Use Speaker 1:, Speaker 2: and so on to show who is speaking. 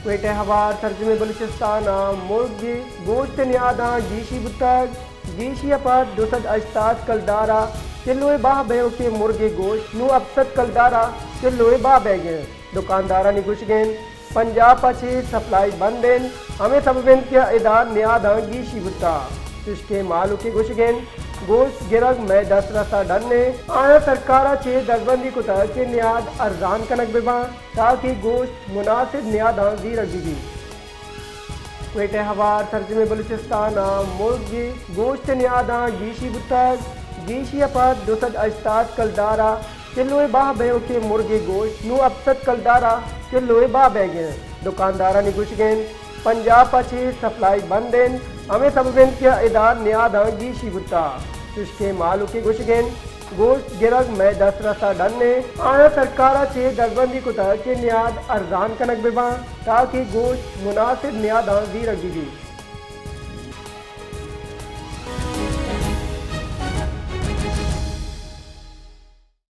Speaker 1: वेटे हवार तर्जुमे बलूचिस्तान मुर्गी गोश्त न्यादा गीशी बुतक गीशी अपात 288 कलदारा किलोए बाह बेव के मुर्गे गोश्त नु अपसत कलदारा किलोए बाह बेगे दुकानदारा ने घुस गए पंजाब पछे सप्लाई बंद दिन हमें सबबिन के इदार न्यादा गीशी बुता तुष्के मालू के घुस गए गोश्त गिरग में 10 रसा डरने आया सरकारा चे दरबंदी कुता के न्याद अर्जान कनक बिबा ताकि गोश्त मुनासिब न्यादा दी रखी वेटे हवार तर्जुमे बलूचिस्तान मुर्गी गोश्त न्यादा गीशी बुतक गीशी अपात 288 कलदारा किलोए बाह बेव के मुर्गे गोश्त नु अपसत कलदारा किलोए बाह बेगे दुकानदारा ने घुस गए पंजाब पछे सप्लाई बंद दिन हमें सबबिन के इदार न्यादा गीशी बुता तुष्के मालू के घुस गए गोश्त गिरग में 10 रसा डरने आया सरकारा चे दरबंदी कुता के न्याद अर्जान कनक बिबा ताकि गोश्त मुनासिब न्यादा दी रखी